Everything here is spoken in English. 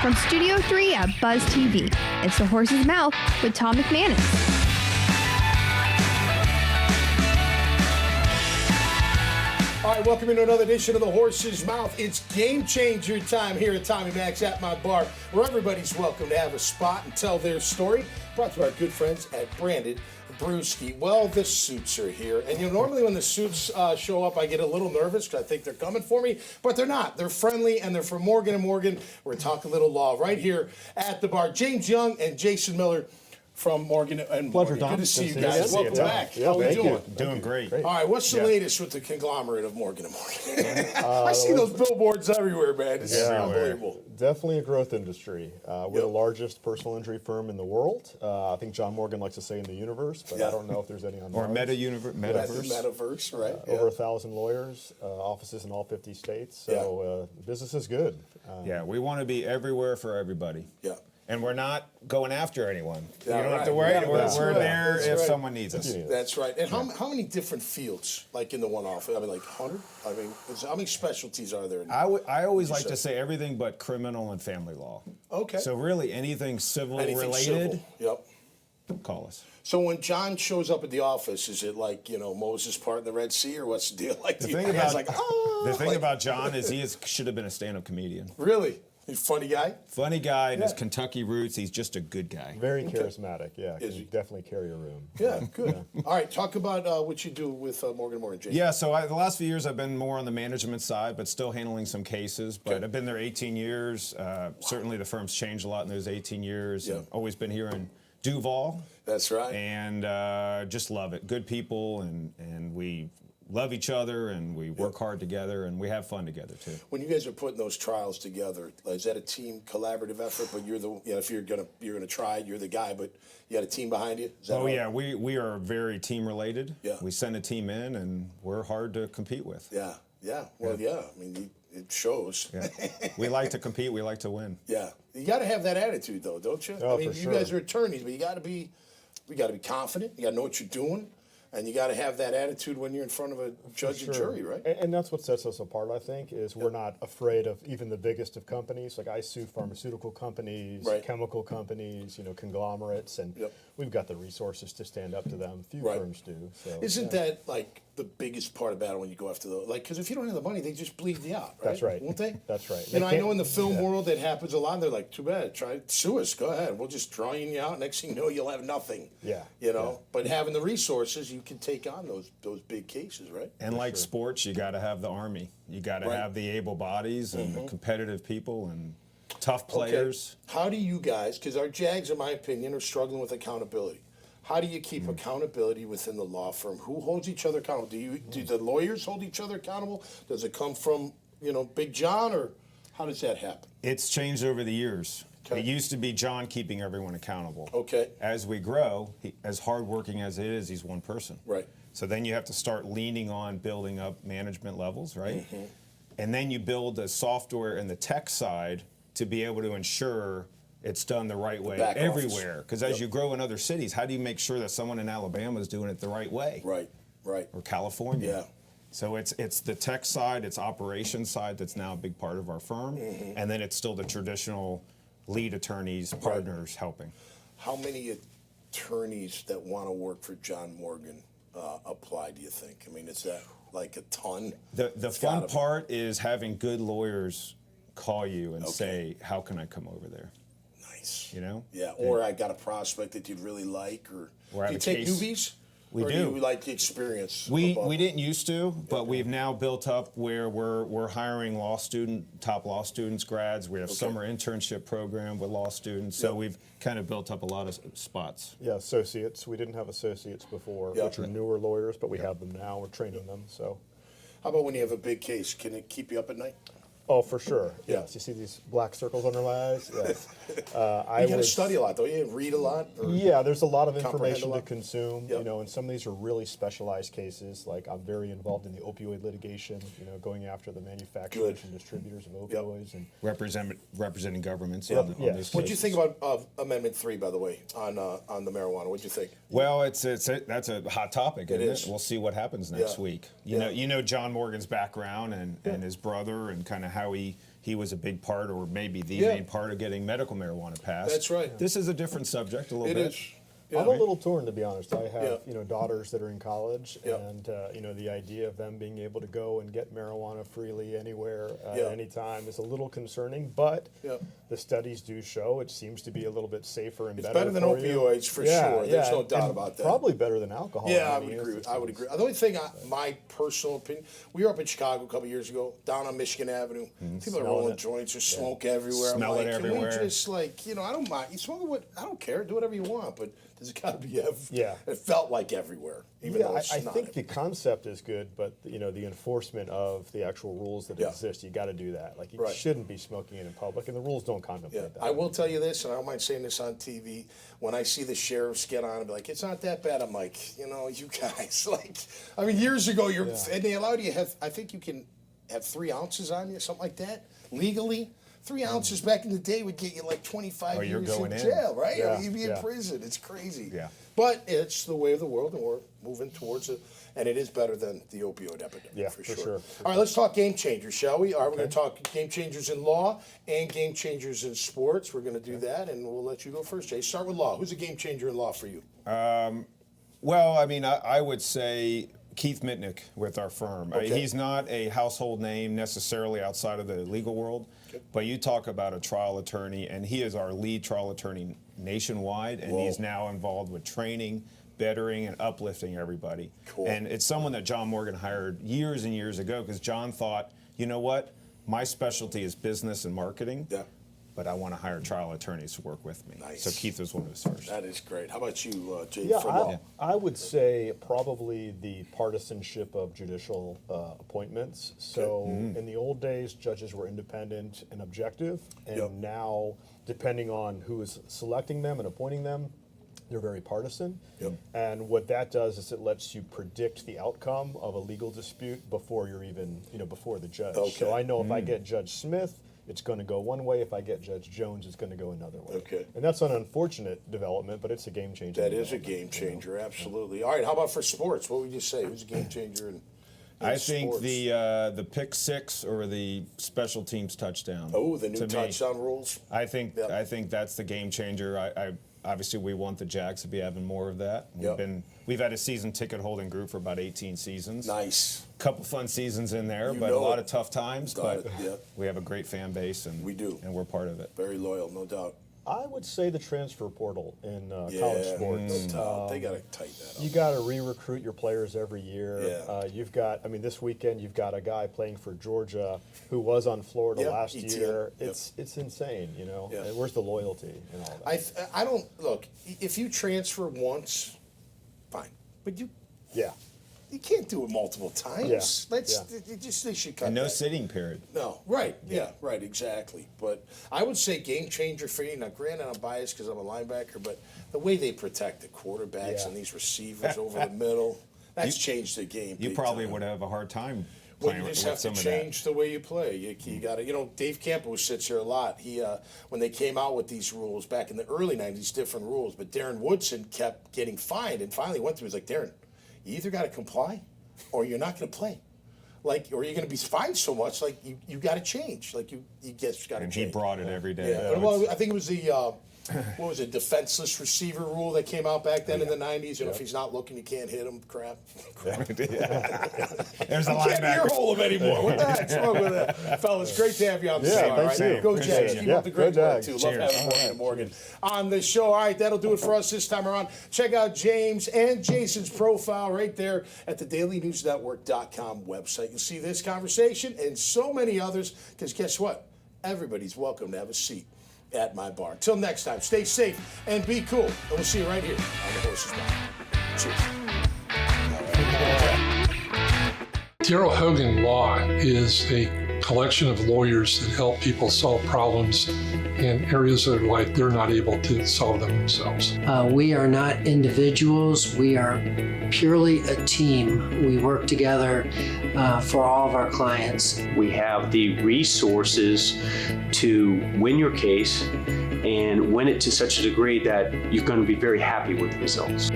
From Studio 3 at Buzz TV, it's The Horse's Mouth with Tom McManus. All right, welcome into another edition of The Horse's Mouth. It's game changer time here at Tommy Mac's at my bar, where everybody's welcome to have a spot and tell their story. Brought to our good friends at Branded Brewski. Well, the suits are here, and normally when the suits show up, I get a little nervous because I think they're coming for me, but they're not. They're friendly, and they're from Morgan & Morgan. We're talking a little law right here at the bar. James Young and Jason Miller from Morgan & Morgan. Pleasure, Tom. Good to see you Good guys. to see Welcome you, Tom. back. Yeah, How we thank doing? you. Doing great. All right, what's the latest with the conglomerate of Morgan & Morgan? I see those billboards everywhere, man. It's unbelievable. Definitely a growth industry. We're the largest personal injury firm in the world. I think John Morgan likes to say in the universe, but I don't know if there's any on Or Mars. metaverse. Metaverse, right? Over 1,000 lawyers, offices in all 50 states. So business is good. Yeah, we want to be everywhere for everybody. Yeah. And we're not going after anyone. Yeah, you don't have right. to worry. Yeah, we're that's right. there That's if right. someone needs us. That's right. And how many different fields, like in the one office? I mean, like 100? I mean, how many specialties are there? I always like to say everything but criminal and family law. Okay. So really anything civil Anything related, civil. Yep. call us. So when John shows up at the office, is it like, Moses parting the Red Sea, or what's the deal? Like The the thing guy's about like, oh, the thing about John is should have been a stand-up comedian. Really? He's a funny guy? Funny guy and his Kentucky roots. He's just a good guy. Very charismatic, yeah. Is Can he? definitely carry a room. Yeah, good. All right, talk about what you do with Morgan & Morgan, Jason. Yeah, so the last few years I've been more on the management side, but still handling some cases. But Okay. I've been there 18 years. Certainly the firm's changed a lot in those 18 years. Yeah. I've always been here in Duval. That's right. And just love it. Good people, and we love each other, and we work hard together, and we have fun together too. When you guys are putting those trials together, is that a team collaborative effort? But you're if you're gonna try, you're the guy, but you got a team behind you. Is that Oh all? yeah, we are very team related. Yeah. We send a team in, and we're hard to compete with. Yeah, yeah. Well, yeah. I mean, it shows. Yeah. We like to compete. We like to win. Yeah, you got to have that attitude, though, don't you? Oh, I mean, for you sure. guys are attorneys, but we got to be confident. You got to know what you're doing, and you got to have that attitude when you're in front of a judge and jury, right? And that's what sets us apart, I think, is we're not afraid of even the biggest of companies. Like I sue pharmaceutical companies, Right. chemical companies, conglomerates, and Yep. we've got the resources to stand up to them. Few Right. firms do. So, Isn't that like the biggest part about it when you go after because if you don't have the money, they just bleed you out, right? That's right. Won't they? That's right. You know, They I know in the can't- film world that happens a lot. They're like, too bad, sue us, go ahead. We'll just draw you out. Next thing you know, you'll have nothing. Yeah. But having the resources, you can take on those big cases, right? And like sports, you got to have the army. You got to Right. have the able bodies and the competitive people and tough players. Okay. How do you guys, because our Jags, in my opinion, are struggling with accountability. How do you keep accountability within the law firm? Who holds each other accountable? Do the lawyers hold each other accountable? Does it come from, Big John, or how does that happen? It's changed over the years. Okay. It used to be John keeping everyone accountable. Okay. As we grow, as hardworking as it is, he's one person. Right. So then you have to start leaning on building up management levels, right? And then you build the software and the tech side to be able to ensure it's done the right way back office. everywhere. Because as you grow in other cities, how do you make sure that someone in Alabama is doing it the right way? Right. Or California. Yeah. So it's the tech side, it's operations side that's now a big part of our firm, and then it's still the traditional lead attorneys, partners helping. How many attorneys that want to work for John Morgan apply, do you think? I mean, is that like a ton? The It's fun gotta be. part is having good lawyers call you and say, "How can I come over there?" Nice. You know? Yeah, or I got a prospect that you'd really like, or Or I do you have a take case. newbies? We or do. you like the experience? We above? didn't used to, but we've now built up where we're hiring top law students, grads. We have summer internship program with law students, so Yep. we've kind of built up a lot of spots. Yeah, associates. We didn't have associates before, Yeah. which are newer lawyers, but we have them now. We're training them. So, How about when you have a big case? Can it keep you up at night? oh, for sure. Yeah. Yes. You see these black circles under my eyes? Yes. You got to study a lot, don't you? Read a lot? Or- Yeah, there's a lot of Comprehend information a to lot. consume, Yep. and some of these are really specialized cases. Like I'm very involved in the opioid litigation, going after the manufacturers Good. and distributors of opioids. And Representing governments Yep. on these Yes. cases. What'd you think about Amendment 3, by the way, on the marijuana? What'd you think? Well, that's a hot topic, isn't is. it? We'll see what happens next Yeah. week. Yeah. You know John Morgan's background and his brother and kind of how he was a big part, or maybe the main part of getting medical marijuana passed. That's right. This is a different subject a little It bit. is. I'm a little torn, to be honest. I have, Yeah. daughters that are in college, Yeah. and the idea of them being able to go and get marijuana freely anywhere at Yeah. any time is a little concerning. But Yeah. the studies do show it seems to be a little bit safer and It's better better than for you. opioids for sure. There's no doubt and about that. Probably better than alcohol. Yeah, I in would many agree. I would agree. instances. The only thing, my personal opinion, we were up in Chicago a couple years ago, down on Michigan Avenue. People are Smelling rolling it. joints or smoke everywhere. I'm Smell like, it can everywhere. we just I don't mind. You smoke what? I don't care. Do whatever you want, but there's got to be. Yeah. It felt like everywhere, even Yeah, though it's I not. think the concept is good, but the enforcement of the actual rules that Yeah. exist, you got to do that. Like you Right. shouldn't be smoking it in public, and the rules don't contemplate Yeah, that. I will tell you this, and I don't mind saying this on TV. When I see the sheriffs get on and be like, "It's not that bad," I'm like, you guys, years ago, and they allowed you to have. I think you can have 3 ounces on you, something like that, legally. 3 ounces back in the day would get you like 25 you're years going in in. jail, right? Yeah, You'd be in yeah. prison. It's crazy. Yeah. But it's the way of the world, and we're moving towards it. And it is better than the opioid epidemic, Yeah, for for sure. sure. All right, let's talk game changers, shall we? All right, we're going to talk game changers in law and game changers in sports. We're going to do that, and we'll let you go first, Jay. Start with law. Who's a game changer in law for you? Well, I would say Keith Mitnick with our firm. Okay. He's not a household name necessarily outside of the legal world, but you talk about a trial attorney, and he is our lead trial attorney nationwide, and he's now involved with training, bettering, and uplifting everybody. Cool. And it's someone that John Morgan hired years and years ago because John thought, you know what, my specialty is business and marketing. Yeah. But I want to hire trial attorneys to work with me. Nice. So Keith was one of his first. That is great. How about you, Jay, Yeah, for law? I would say probably the partisanship of judicial appointments. So in the old days, judges were independent and objective, and Yep. now, depending on who is selecting them and appointing them, they're very partisan. Yep. And what that does is it lets you predict the outcome of a legal dispute before you're even, before the judge. Okay. So I know if I get Judge Smith, it's going to go one way. If I get Judge Jones, it's going to go another way. Okay. And that's an unfortunate development, but it's a game changer. That is a game changer, absolutely. All right, how about for sports? What would you say? Who's a game changer in I think sports? the pick six or the special teams touchdown. Oh, the new to me. touchdown rules? I think Yep. I think that's the game changer. I obviously we want the Jags to be having more of that. Yep. We've had a season ticket holding group for about 18 seasons. Nice. Couple fun seasons in there, You but a know lot it. of tough times. Got But it, yep. we have a great fan base, and We do. and we're part of it. Very loyal, no doubt. I would say the transfer portal in Yeah, college sports. no doubt. They got to tighten that up. You got to re-recruit your players every year. Yeah. You've got, this weekend you've got a guy playing for Georgia who was on Florida Yep, last ETN. year. Yep. It's insane, Yeah. And where's the loyalty and all that? I don't look. If you transfer once, fine, but you can't do it multiple times. Yeah, They should cut And no that. sitting period. No, right, yeah, right, exactly. But I would say game changer for you. Now, granted, I'm biased because I'm a linebacker, but the way they protect the quarterbacks Yeah. and these receivers over the middle, that's changed the game. You big probably time. would have a hard time Well, playing you with just have to some of change the way you play. You got to, Dave Campo sits here a lot. He, when they came out with these rules back in the early '90s, different rules. But Darren Woodson kept getting fined, and finally went through. He was like, Darren, you either got to comply, or you're not going to play. Or you're going to be fined so much. You got to change. You just got to And change. he brought it every day. Yeah, well, I think it was the what was it, defenseless receiver rule that came out back then in the '90s. If he's not looking, you can't hit him. Crap. There's a I can't ear linebacker. hole him anymore. What the heck's wrong with that? Fellas, great to have you on the Yeah, show. All thanks right? to you. Go Appreciate Jags. it. Keep Yeah, up the great go work, Jags. too. Love Cheers. having Morgan on the show. All right, that'll do it for us this time around. Check out James and Jason's profile right there at the dailynewsnetwork.com website. You'll see this conversation and so many others, because guess what? Everybody's welcome to have a seat at my bar. Till next time, stay safe and be cool. And we'll see you right here on The Horse's Mouth. Cheers. Daryl Hogan Law is a collection of lawyers that help people solve problems in areas of life they're not able to solve them themselves. We are not individuals. We are purely a team. We work together for all of our clients. We have the resources to win your case and win it to such a degree that you're going to be very happy with the results.